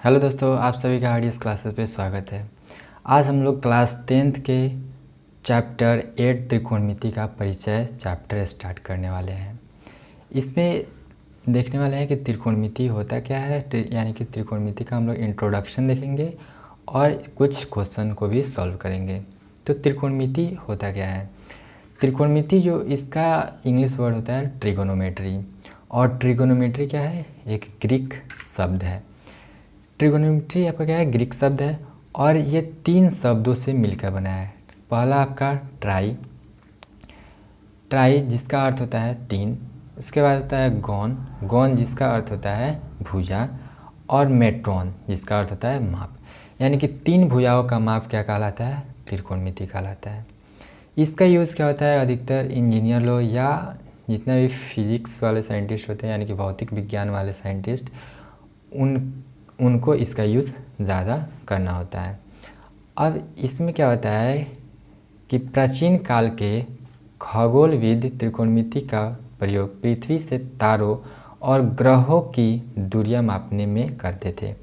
Hello दोस्तों, आप सभी का आरडीएस क्लासेस पे स्वागत है। आज हम लोग क्लास 10th के चैप्टर 8 त्रिकोणमिति का परिचय चैप्टर स्टार्ट करने वाले हैं। इसमें देखने वाले हैं कि त्रिकोणमिति होता क्या है, यानी कि त्रिकोणमिति का हम लोग इंट्रोडक्शन देखेंगे और कुछ क्वेश्चन को भी सॉल्व करेंगे। तो त्रिकोणमिति होता क्या है? त्रिकोणमिति जो इसका इंग्लिश वर्ड होता है ट्रिगोनोमेट्री, और ट्रिगोनोमेट्री क्या है? एक ग्रीक शब्द है। ट्रिगोनोमेट्री आपका क्या है? ग्रीक शब्द है और ये 3 शब्दों से मिलकर बना है। पहला आपका ट्राई, ट्राई जिसका अर्थ होता है 3। उसके बाद होता है गॉन, गॉन जिसका अर्थ होता है भुजा, और मेट्रॉन जिसका अर्थ होता है माप। यानी कि 3 भुजाओं का माप क्या कहलाता है? त्रिकोणमिति कहलाता है। इसका यूज़ क्या होता है? अधिकतर इंजीनियर लोग या जितने भी फिजिक्स वाले साइंटिस्ट होते हैं, यानी कि भौतिक विज्ञान वाले साइंटिस्ट, उनको इसका यूज़ ज़्यादा करना होता है। अब इसमें क्या होता है कि प्राचीन काल के खगोलविद त्रिकोणमिति का प्रयोग पृथ्वी से तारों और ग्रहों की दूरियां मापने में करते थे।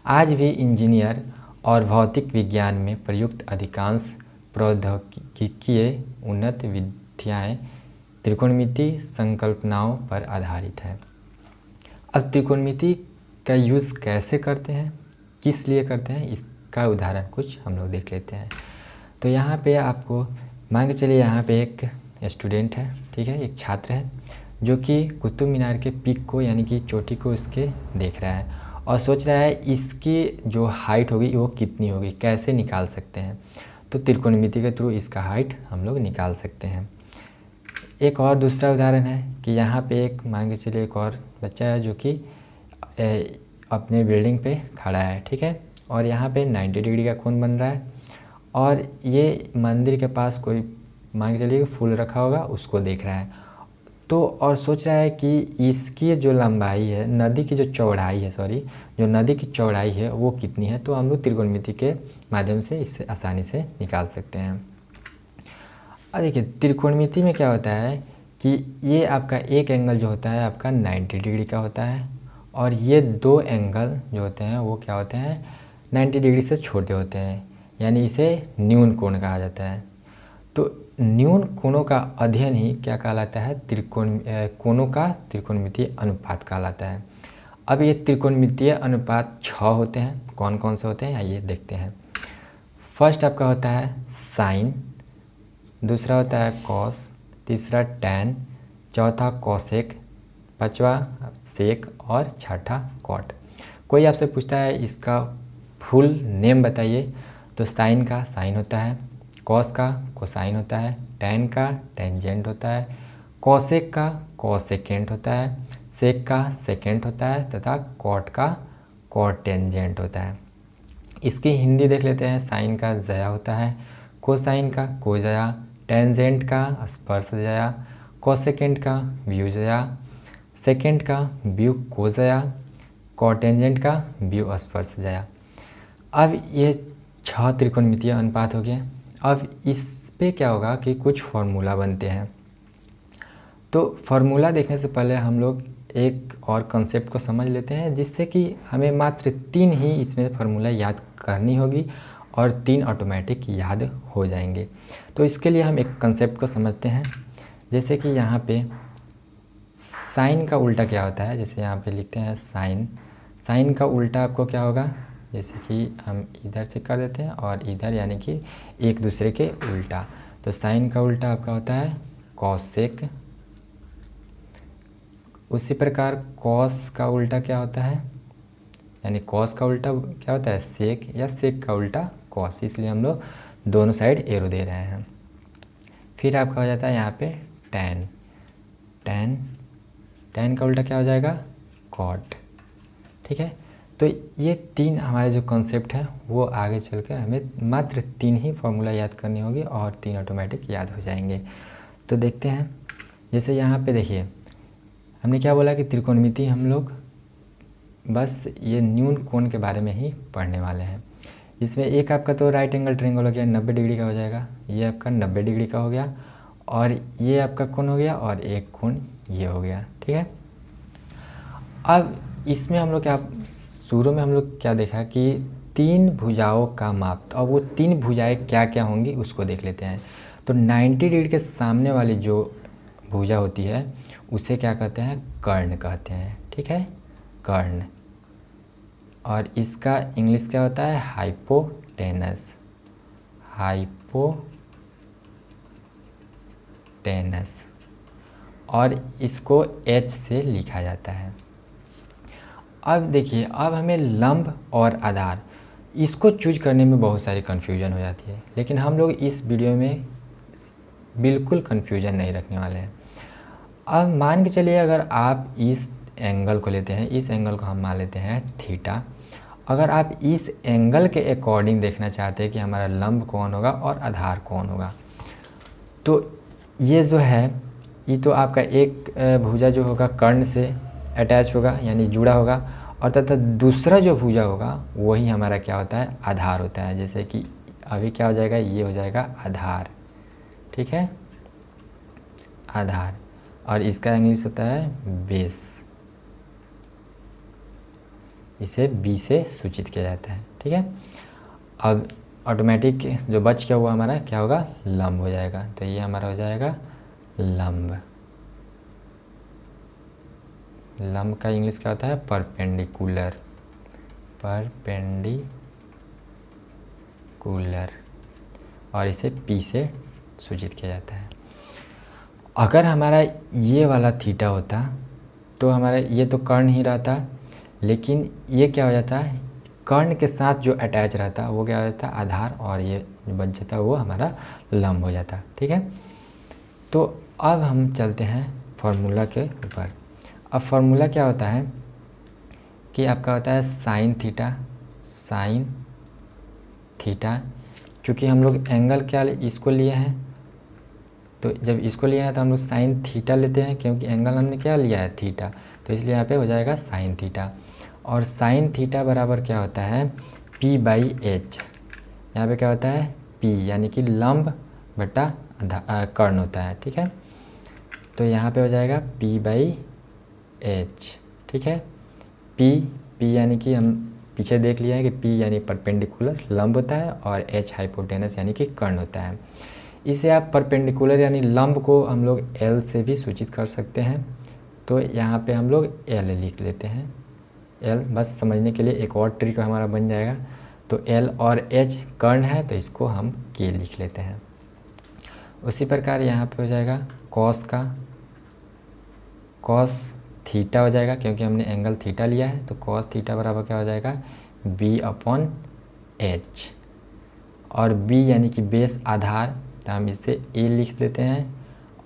आज भी इंजीनियर और भौतिक विज्ञान में प्रयुक्त अधिकांश प्रौद्योगिकीय उन्नत विधियाँ त्रिकोणमिति संकल्पनाओं पर आधारित है। अब त्रिकोणमिति का यूज़ कैसे करते हैं, किस लिए करते हैं, इसका उदाहरण कुछ हम लोग देख लेते हैं। तो यहाँ पे आपको मान के चलिए, यहाँ पे एक स्टूडेंट है, ठीक है, एक छात्र है जो कि कुतुब मीनार के पीक को, यानी कि चोटी को इसके देख रहा है और सोच रहा है इसकी जो हाइट होगी वो कितनी होगी, कैसे निकाल सकते हैं। तो त्रिकोणमिति के थ्रू इसका हाइट हम लोग निकाल सकते हैं। एक और दूसरा उदाहरण है कि यहाँ पे एक मान के चलिए एक और बच्चा है जो कि अपने बिल्डिंग पे खड़ा है, ठीक है, और यहाँ पे 90 डिग्री का कोण बन रहा है और ये मंदिर के पास कोई मान के चलिए फूल रखा होगा, उसको देख रहा है। तो और सोच रहा है कि इसकी जो लंबाई है, नदी की जो चौड़ाई है, जो नदी की चौड़ाई है वो कितनी है। तो हम लोग त्रिकोणमिति के माध्यम से इससे आसानी से निकाल सकते हैं। अब देखिए, त्रिकोणमिति में क्या होता है कि ये आपका एक एंगल जो होता है आपका 90 डिग्री का होता है और ये 2 एंगल जो होते हैं वो क्या होते हैं? 90 डिग्री से छोटे होते हैं, यानी इसे न्यून कोण कहा जाता है। तो न्यून कोणों का अध्ययन ही क्या कहलाता है? कोणों का त्रिकोणमितीय अनुपात कहलाता है। अब ये त्रिकोणमितीय अनुपात 6 होते हैं। कौन कौन से होते हैं आइए देखते हैं। फर्स्ट आपका होता है साइन, दूसरा होता है कॉस, तीसरा टैन, चौथा कॉसेक, पांचवा सेक और छठा कॉट। कोई आपसे पूछता है इसका फुल नेम बताइए, तो साइन का साइन होता है, कॉस का कोसाइन होता है, टैन का टेंजेंट होता है, कॉसेक का कॉसेकेंट होता है, सेक का सेकेंट होता है तथा कॉट का कॉटेंजेंट होता है। इसकी हिंदी देख लेते हैं। साइन का जया होता है, कोसाइन का कोजया, टेंजेंट का स्पर्शजया, कॉसेकेंट का व्यूजया, सेकेंड का व्यू कोजया, कॉटेंजेंट का व्यू स्पर्शजया। अब ये 6 त्रिकोणमितीय अनुपात हो गए। अब इस पे क्या होगा कि कुछ फार्मूला बनते हैं। तो फार्मूला देखने से पहले हम लोग एक और कंसेप्ट को समझ लेते हैं, जिससे कि हमें मात्र 3 ही इसमें फार्मूला याद करनी होगी और 3 ऑटोमेटिक याद हो जाएंगे। तो इसके लिए हम एक कंसेप्ट को समझते हैं। जैसे कि यहाँ पे साइन का उल्टा क्या होता है, जैसे यहाँ पे लिखते हैं साइन, साइन का उल्टा आपको क्या होगा, जैसे कि हम इधर से कर देते हैं और इधर, यानी कि एक दूसरे के उल्टा। तो साइन का उल्टा आपका होता है कॉसेक। उसी प्रकार कॉस का उल्टा क्या होता है, यानी कॉस का उल्टा क्या होता है? सेक, या सेक का उल्टा कॉस, इसलिए हम लोग दोनों साइड एरो दे रहे हैं। फिर आपका हो जाता है यहाँ पे टैन, टैन, टैन का उल्टा क्या हो जाएगा? कॉट, ठीक है। तो ये 3 हमारे जो कॉन्सेप्ट हैं वो आगे चलकर हमें मात्र 3 ही फार्मूला याद करनी होगी और 3 ऑटोमेटिक याद हो जाएंगे। तो देखते हैं, जैसे यहाँ पे देखिए हमने क्या बोला कि त्रिकोणमिति हम लोग बस ये न्यून कोण के बारे में ही पढ़ने वाले हैं। इसमें एक आपका तो राइट एंगल ट्रायंगल हो गया, 90 डिग्री का हो जाएगा, ये आपका 90 डिग्री का हो गया, और ये आपका कोण हो गया, और एक कोण ये हो गया, ठीक है। अब इसमें हम लोग क्या शुरू में हम लोग क्या देखा कि 3 भुजाओं का माप, तो अब वो 3 भुजाएं क्या क्या होंगी उसको देख लेते हैं। तो 90 डिग्री के सामने वाली जो भुजा होती है उसे क्या कहते हैं, कर्ण कहते हैं, ठीक है, कर्ण। और इसका इंग्लिश क्या होता है, हाइपोटेनस, हाइपोटेनस। और इसको H से लिखा जाता है। अब देखिए, अब हमें लंब और आधार, इसको चूज करने में बहुत सारी कन्फ्यूजन हो जाती है, लेकिन हम लोग इस वीडियो में बिल्कुल कन्फ्यूजन नहीं रखने वाले हैं। अब मान के चलिए अगर आप इस एंगल को लेते हैं, इस एंगल को हम मान लेते हैं थीटा। अगर आप इस एंगल के अकॉर्डिंग देखना चाहते हैं कि हमारा लंब कौन होगा और आधार कौन होगा, तो ये जो है, ये तो आपका एक भुजा जो होगा कर्ण से अटैच होगा यानी जुड़ा होगा, और तथा दूसरा जो भुजा होगा वही हमारा क्या होता है, आधार होता है। जैसे कि अभी क्या हो जाएगा, ये हो जाएगा आधार, ठीक है, आधार। और इसका इंग्लिश होता है बेस, इसे बी से सूचित किया जाता है, ठीक है। अब ऑटोमेटिक जो बच गया हुआ हमारा क्या होगा, लंब हो जाएगा। तो ये हमारा हो जाएगा लंब। लंब का इंग्लिश क्या होता है, परपेंडिकुलर, परपेंडिकुलर। और इसे पी से सूचित किया जाता है। अगर हमारा ये वाला थीटा होता तो हमारा ये तो कर्ण ही रहता, लेकिन ये क्या हो जाता है, कर्ण के साथ जो अटैच रहता वो क्या हो जाता, आधार, और ये जो बच जाता वो हमारा लंब हो जाता, ठीक है। तो अब हम चलते हैं फॉर्मूला के ऊपर। अब फॉर्मूला क्या होता है कि आपका होता है साइन थीटा। चूँकि हम लोग एंगल क्या इसको लिए हैं, तो जब इसको लिया है तो हम लोग साइन थीटा लेते हैं, क्योंकि एंगल हमने क्या लिया है, थीटा। तो इसलिए यहाँ पे हो जाएगा साइन थीटा। और साइन थीटा बराबर क्या होता है, P/H। यहाँ पे क्या होता है, P यानी कि लंब बटा कर्ण होता है, ठीक है। तो यहाँ पे हो जाएगा P/H, ठीक है। P यानी कि हम पीछे देख लिया है कि P यानी परपेंडिकुलर लंब होता है, और H हाइपोटेनस यानी कि कर्ण होता है। इसे आप परपेंडिकुलर यानी लंब को हम लोग L से भी सूचित कर सकते हैं। तो यहाँ पे हम लोग L लिख लेते हैं, L बस समझने के लिए एक और ट्रिक हमारा बन जाएगा। तो L और H कर्ण है तो इसको हम K लिख लेते हैं। उसी प्रकार यहाँ पे हो जाएगा कॉस थीटा हो जाएगा, क्योंकि हमने एंगल थीटा लिया है। तो कॉस थीटा बराबर क्या हो जाएगा, B/H। और B यानी कि बेस आधार, तो हम इसे A लिख लेते हैं,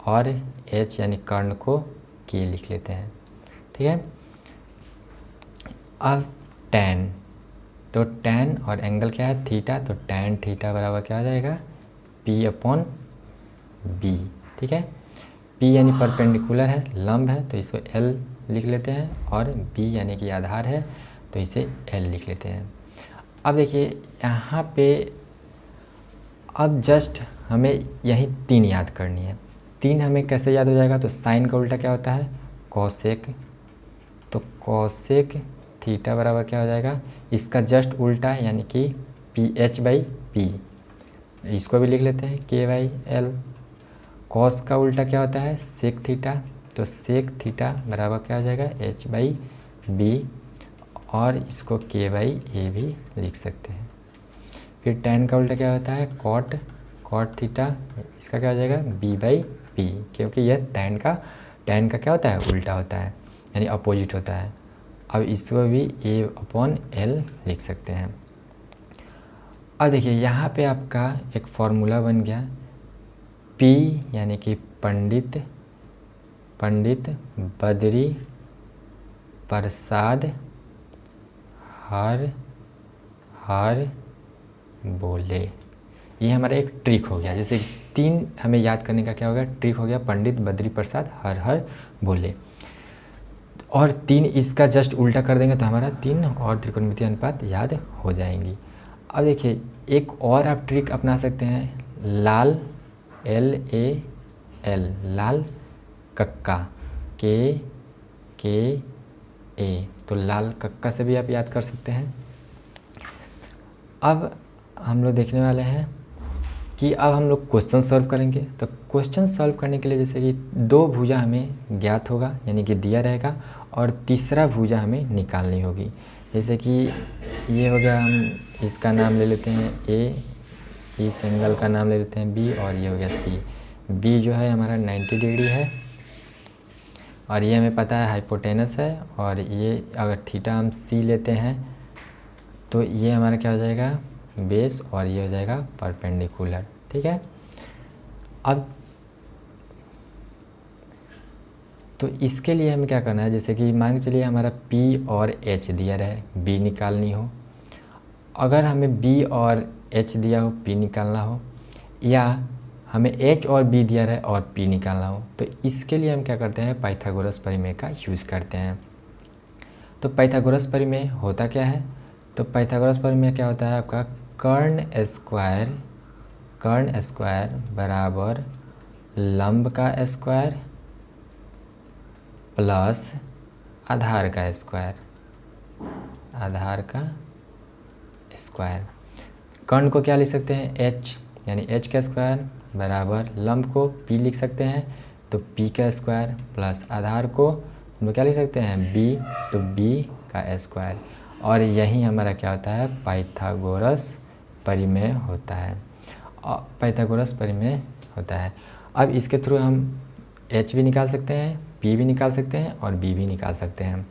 और H यानी कर्ण को K लिख लेते हैं, ठीक है। अब tan, तो tan और एंगल क्या है, थीटा। तो tan थीटा बराबर क्या हो जाएगा, P/B, ठीक है। P यानी परपेंडिकुलर है, लंब है, तो इसको L लिख लेते हैं, और B यानी कि आधार है तो इसे L लिख लेते हैं। अब देखिए यहाँ पे अब जस्ट हमें यही 3 याद करनी है। 3 हमें कैसे याद हो जाएगा, तो साइन का उल्टा क्या होता है, कॉसेक। तो कॉसेक थीटा बराबर क्या हो जाएगा, इसका जस्ट उल्टा यानी कि PH/P, इसको भी लिख लेते हैं K/L। कॉस का उल्टा क्या होता है, सेक थीटा। तो सेक थीटा बराबर क्या हो जाएगा, H/B, और इसको K/A भी लिख सकते हैं। फिर tan का उल्टा क्या होता है, कॉट थीटा, इसका क्या हो जाएगा, B/P, क्योंकि यह tan का क्या होता है, उल्टा होता है यानी अपोजिट होता है। अब इसको भी A/L लिख सकते हैं। अब देखिए यहाँ पे आपका एक फॉर्मूला बन गया, P यानी कि पंडित बद्री प्रसाद हर बोले। ये हमारा एक ट्रिक हो गया। जैसे 3 हमें याद करने का क्या हो गया, ट्रिक हो गया, पंडित बद्री प्रसाद हर बोले। और 3 इसका जस्ट उल्टा कर देंगे तो हमारा 3 और त्रिकोणमितीय अनुपात याद हो जाएंगी। अब देखिए एक और आप ट्रिक अपना सकते हैं, लाल LAL, लाल कक्का KA। तो लाल कक्का से भी आप याद कर सकते हैं। अब हम लोग देखने वाले हैं कि अब हम लोग क्वेश्चन सॉल्व करेंगे। तो क्वेश्चन सॉल्व करने के लिए जैसे कि दो भुजा हमें ज्ञात होगा यानी कि दिया रहेगा और तीसरा भुजा हमें निकालनी होगी। जैसे कि ये हो गया, हम इसका नाम ले लेते हैं ए, इस एंगल का नाम ले लेते हैं बी, और ये हो गया सी। बी जो है हमारा 90 डिग्री है और ये हमें पता है हाइपोटेनस है, और ये अगर थीटा हम सी लेते हैं तो ये हमारा क्या हो जाएगा बेस, और ये हो जाएगा परपेंडिकुलर। ठीक है। अब तो इसके लिए हमें क्या करना है, जैसे कि मान के चलिए हमारा P और H दिया रहे, B निकालनी हो। अगर हमें B और H दिया हो, P निकालना हो, या हमें H और B दिया रहे और P निकालना हो, तो इसके लिए हम क्या करते हैं, पाइथागोरस प्रमेय का यूज़ करते हैं। तो पाइथागोरस प्रमेय होता क्या है, तो पाइथागोरस प्रमेय क्या होता है आपका, कर्ण स्क्वायर बराबर लंब का स्क्वायर प्लस आधार का स्क्वायर। कर्ण को क्या लिख सकते हैं h, यानी h का स्क्वायर बराबर लंब को p लिख सकते हैं तो p का स्क्वायर प्लस आधार को हम लोग क्या लिख सकते हैं b, तो b का स्क्वायर। और यही हमारा क्या होता है, पाइथागोरस प्रमेय होता है। अब इसके थ्रू हम h भी निकाल सकते हैं, p भी निकाल सकते हैं और b भी निकाल सकते हैं।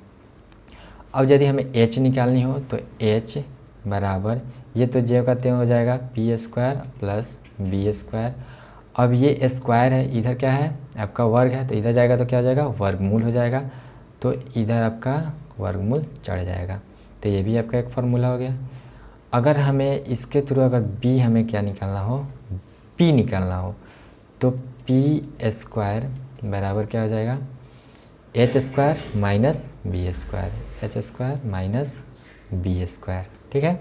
अब यदि हमें h निकालनी हो तो h बराबर, ये तो j का त्यों हो जाएगा p square plus b square. अब ये स्क्वायर है, इधर क्या है आपका वर्ग है, तो इधर जाएगा तो क्या हो जाएगा वर्गमूल हो जाएगा, तो इधर आपका वर्गमूल चढ़ जाएगा। तो ये भी आपका एक फार्मूला हो गया। अगर हमें इसके थ्रू अगर b हमें क्या निकालना हो, p निकालना हो, तो p स्क्वायर बराबर क्या हो जाएगा h square minus b square. ठीक है।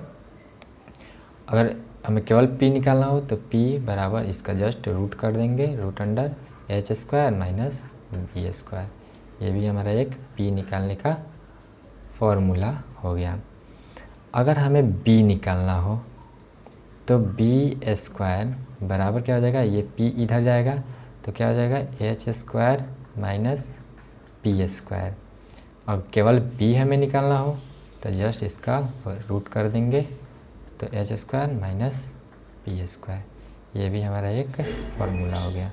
अगर हमें केवल p निकालना हो तो p बराबर इसका जस्ट रूट कर देंगे, root under h square minus b square. ये भी हमारा एक p निकालने का फॉर्मूला हो गया। अगर हमें b निकालना हो तो b स्क्वायर बराबर क्या हो जाएगा, ये p इधर जाएगा तो क्या हो जाएगा h square minus p square. और केवल b हमें निकालना हो तो जस्ट इसका रूट कर देंगे तो h square minus p square. ये भी हमारा एक फार्मूला हो गया।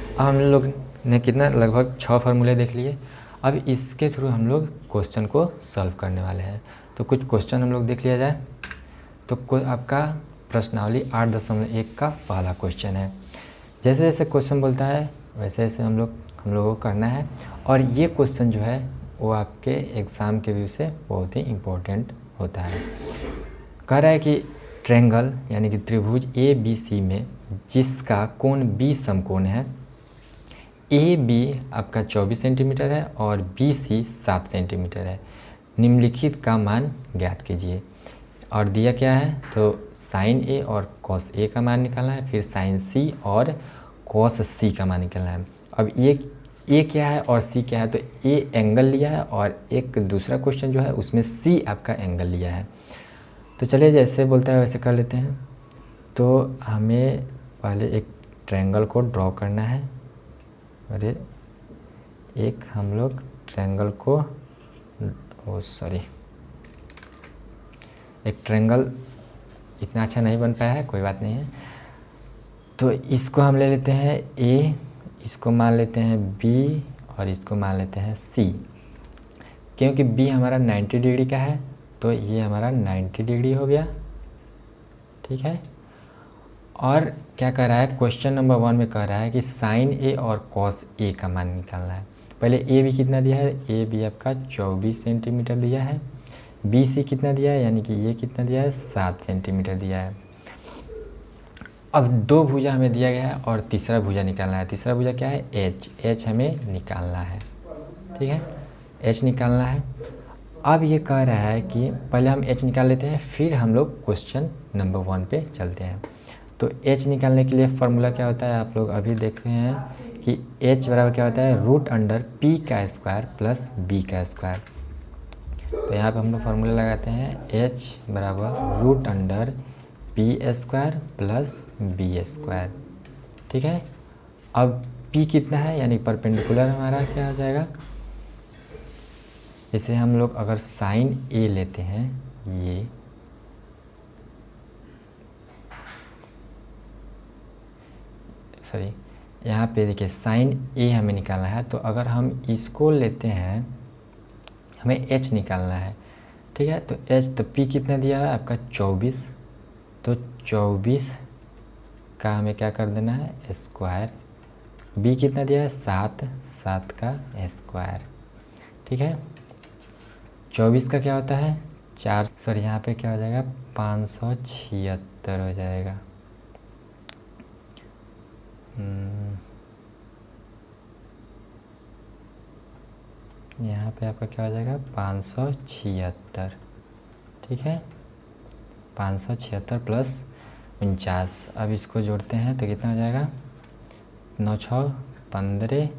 अब हम लोग ने कितना लगभग 6 फार्मूले देख लिए। अब इसके थ्रू हम लोग क्वेश्चन को सॉल्व करने वाले हैं। तो कुछ क्वेश्चन हम लोग देख लिया जाए। तो आपका प्रश्नावली 8.1 का पहला क्वेश्चन है। जैसे जैसे क्वेश्चन बोलता है वैसे वैसे हम लोगों को करना है। और ये क्वेश्चन जो है वो आपके एग्ज़ाम के व्यू से बहुत ही इम्पोर्टेंट होता है। कह रहा है कि ट्रायंगल यानी कि त्रिभुज ABC में जिसका कोण B समकोण है, AB आपका 24 सेंटीमीटर है और BC 7 सेंटीमीटर है, निम्नलिखित का मान ज्ञात कीजिए। और दिया क्या है, तो साइन A और कॉस A का मान निकालना है, फिर साइन C और कॉस C का मान निकालना है। अब ये A क्या है और C क्या है, तो A एंगल लिया है और एक दूसरा क्वेश्चन जो है उसमें C आपका एंगल लिया है। तो चलिए जैसे बोलता है वैसे कर लेते हैं। तो हमें पहले एक ट्रायंगल को ड्रॉ करना है। अरे एक हम लोग ट्रायंगल को एक ट्रायंगल इतना अच्छा नहीं बन पाया है, कोई बात नहीं है। तो इसको हम ले लेते हैं A, इसको मान लेते हैं B और इसको मान लेते हैं C। क्योंकि B हमारा 90 डिग्री का है तो ये हमारा 90 डिग्री हो गया। ठीक है। और क्या कर रहा है, क्वेश्चन नंबर 1 में कह रहा है कि साइन A और कॉस A का मान निकालना है। पहले A भी कितना दिया है, A भी आपका 24 सेंटीमीटर दिया है, BC कितना दिया है, यानी कि ये कितना दिया है 7 सेंटीमीटर दिया है। अब दो भुजा हमें दिया गया है और तीसरा भुजा निकालना है। तीसरा भुजा क्या है H हमें निकालना है। ठीक है, H निकालना है। अब ये कह रहा है कि पहले हम H निकाल लेते हैं, फिर हम लोग क्वेश्चन नंबर 1 पे चलते हैं। तो H निकालने के लिए फार्मूला क्या होता है, आप लोग अभी देख रहे हैं कि H बराबर क्या होता है, रूट अंडर P का स्क्वायर प्लस B का स्क्वायर। तो यहाँ पे हम लोग फार्मूला लगाते हैं h बराबर root under P square plus B square. ठीक है, अब p कितना है यानी परपेंडिकुलर हमारा क्या हो जाएगा, जैसे हम लोग अगर साइन a लेते हैं, ये सॉरी यहाँ पे देखिए साइन a हमें निकालना है, तो अगर हम इसको लेते हैं, हमें h निकालना है। ठीक है, तो h तो p कितना दिया है आपका 24, तो 24 का हमें क्या कर देना है स्क्वायर, b कितना दिया है 7, 7 का स्क्वायर। ठीक है, 24 का क्या होता है 4, सॉरी यहाँ पे क्या हो जाएगा 576 हो जाएगा। यहाँ पे आपका क्या हो जाएगा 576। ठीक है, 576 प्लस 49, अब इसको जोड़ते हैं तो कितना हो जाएगा 9 6 15,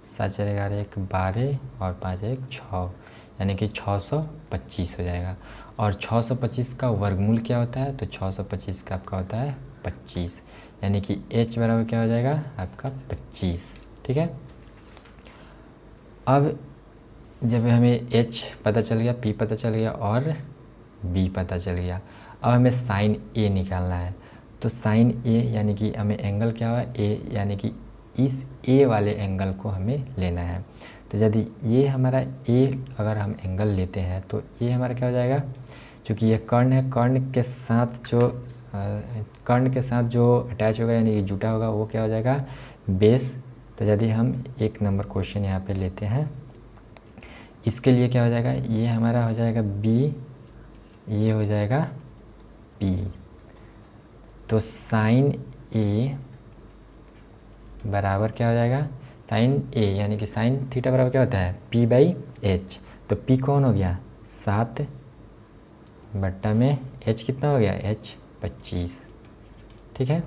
7 4 11 1 12 और 5 1 6, यानी कि 625 हो जाएगा। और 625 का वर्गमूल क्या होता है, तो 625 का आपका होता है 25, यानी कि h बराबर क्या हो जाएगा आपका 25। ठीक है, अब जब हमें h पता चल गया, p पता चल गया और b पता चल गया, अब हमें साइन a निकालना है। तो साइन a यानी कि हमें एंगल क्या हुआ a, यानी कि इस a वाले एंगल को हमें लेना है। तो यदि ये हमारा a अगर हम एंगल लेते हैं तो ये हमारा क्या हो जाएगा, क्योंकि ये कर्ण है, कर्ण के साथ जो अटैच होगा यानी कि जुटा होगा वो क्या हो जाएगा बेस। तो यदि हम 1 नंबर क्वेश्चन यहाँ पे लेते हैं, इसके लिए क्या हो जाएगा, ये हमारा हो जाएगा b, ये हो जाएगा p। तो साइन a बराबर क्या हो जाएगा, साइन a यानी कि साइन थीटा बराबर क्या होता है p/h। तो p कौन हो गया 7 बट्टा में h कितना हो गया h 25। ठीक है,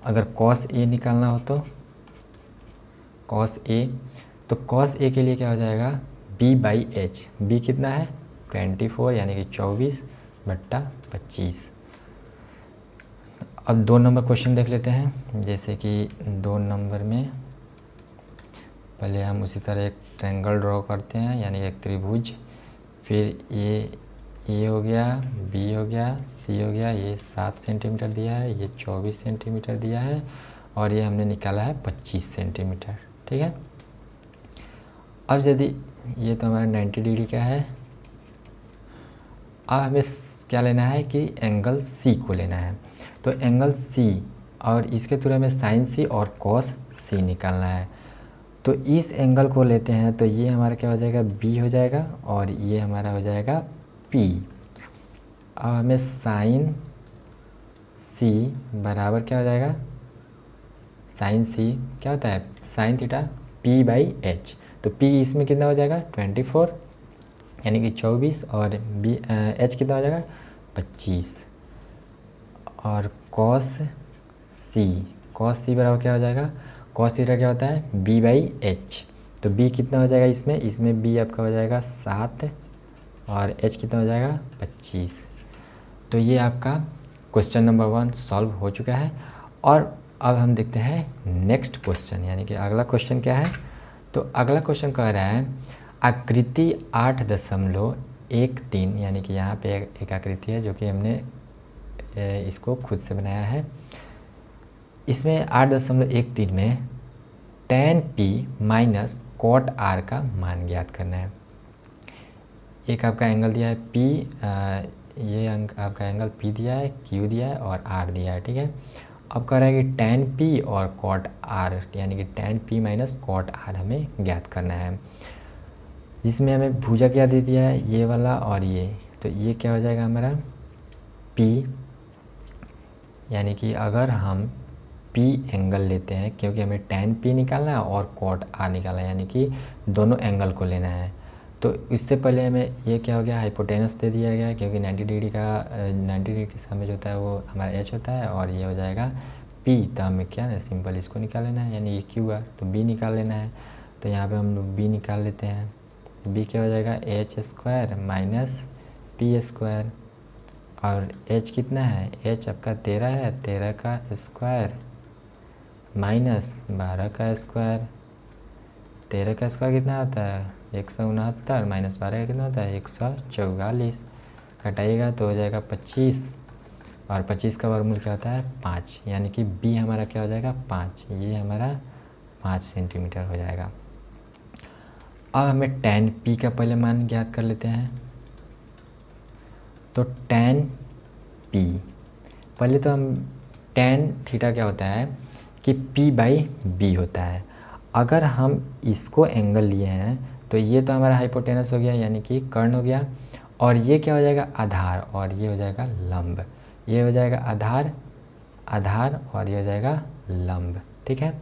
अगर cos a निकालना हो तो cos a, तो cos a के लिए क्या हो जाएगा b/h, b कितना है 24 यानी कि 24 बट्टा 25। अब 2 नंबर क्वेश्चन देख लेते हैं। जैसे कि 2 नंबर में पहले हम उसी तरह एक ट्रायंगल ड्रॉ करते हैं, यानी एक त्रिभुज, फिर ये हो गया, बी हो गया, सी हो गया, ये 7 सेंटीमीटर दिया है, ये 24 सेंटीमीटर दिया है और ये हमने निकाला है 25 सेंटीमीटर। ठीक है, अब यदि ये तो हमारा 90 डिग्री का है, अब हमें क्या लेना है कि एंगल सी को लेना है। तो एंगल सी और इसके थ्रू हमें साइन सी और कॉस सी निकालना है। तो इस एंगल को लेते हैं तो ये हमारा क्या हो जाएगा बी हो जाएगा और ये हमारा हो जाएगा पी। अब हमें साइन सी बराबर क्या हो जाएगा, साइन सी क्या होता है साइन थीटा p/h। तो p इसमें कितना हो जाएगा 24 यानी कि 24 और h कितना हो जाएगा 25। और cos c बराबर क्या हो जाएगा, cos थीटा क्या होता है b/h। तो b कितना हो जाएगा इसमें b आपका हो जाएगा 7 और h कितना हो जाएगा 25। तो ये आपका क्वेश्चन नंबर 1 सॉल्व हो चुका है। और अब हम देखते हैं नेक्स्ट क्वेश्चन, यानी कि अगला क्वेश्चन क्या है। तो अगला क्वेश्चन कह रहा है आकृति 8.13, यानी कि यहाँ पे एक आकृति है जो कि हमने इसको खुद से बनाया है। इसमें 8.13 में tan p minus cot r का मान ज्ञात करना है। एक आपका एंगल दिया है p, ये आपका एंगल p दिया है, q दिया है और r दिया है। ठीक है, अब कह रहा है कि tan p और cot r, यानी कि tan p minus cot r हमें ज्ञात करना है, जिसमें हमें भुजा क्या दे दिया है ये वाला और ये। तो ये क्या हो जाएगा हमारा p, यानी कि अगर हम p एंगल लेते हैं, क्योंकि हमें tan p निकालना है और cot r निकालना है, यानी कि दोनों एंगल को लेना है। तो इससे पहले हमें ये क्या हो गया हाइपोटेनस दे दिया गया, क्योंकि 90 डिग्री के सामने जो होता है वो हमारा h होता है और ये हो जाएगा p। तो हमें क्या है सिंपल इसको निकाल लेना है, यानी ये q है तो b निकाल लेना है। तो यहाँ पे हम लोग b निकाल लेते हैं, तो b क्या हो जाएगा H square minus P square, और h कितना है, h आपका 13 है, 13 का स्क्वायर माइनस 12 का स्क्वायर। 13 का स्क्वायर कितना होता है 169, माइनस 12 का कितना होता है 144, घटाइएगा तो हो जाएगा 25, और 25 का वर्गमूल क्या होता है 5, यानी कि b हमारा क्या हो जाएगा 5, ये हमारा 5 सेंटीमीटर हो जाएगा। अब हमें tan p का पहले मान ज्ञात कर लेते हैं। तो tan p, पहले तो हम tan थीटा क्या होता है कि p बाई बी होता है। अगर हम इसको एंगल लिए हैं तो ये तो हमारा हाइपोटेनस हो गया, यानी कि कर्ण हो गया, और ये क्या हो जाएगा आधार, और ये हो जाएगा लंब। ये हो जाएगा आधार, आधार, और ये हो जाएगा लंब। ठीक है,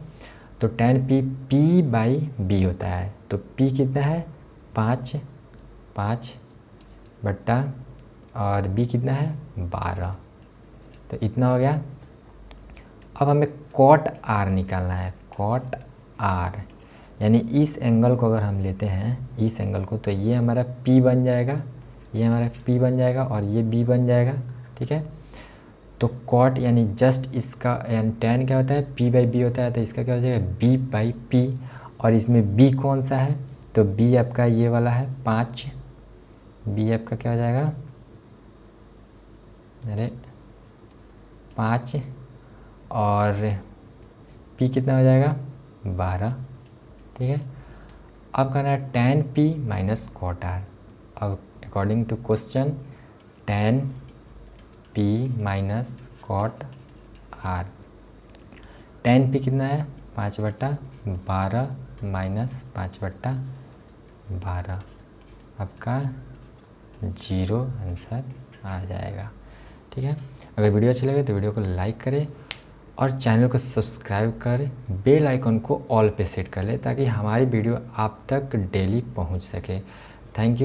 तो tan p p by B होता है। तो p कितना है 5 बट्टा, और b कितना है 12, तो इतना हो गया। अब हमें cot r निकालना है, cot r, यानी इस एंगल को अगर हम लेते हैं, इस एंगल को, तो ये हमारा p बन जाएगा, ये हमारा p बन जाएगा, और ये b बन जाएगा। ठीक है, तो cot यानी जस्ट इसका, यानी tan क्या होता है p बाई बी होता है, तो इसका क्या हो जाएगा b बाई p, और इसमें b कौन सा है, तो b आपका ये वाला है 5, b आपका क्या हो जाएगा, अरे 5, और p कितना हो जाएगा 12। ठीक है, अब करना है tan p minus cot r। अब according to question tan p minus cot r, tan p कितना है 5/12 माइनस 5/12, आपका 0 आंसर आ जाएगा। ठीक है, अगर वीडियो अच्छा लगे तो वीडियो को लाइक करें और चैनल को सब्सक्राइब कर बेल आइकन को ऑल पे सेट कर ले, ताकि हमारी वीडियो आप तक डेली पहुंच सके। Thank you.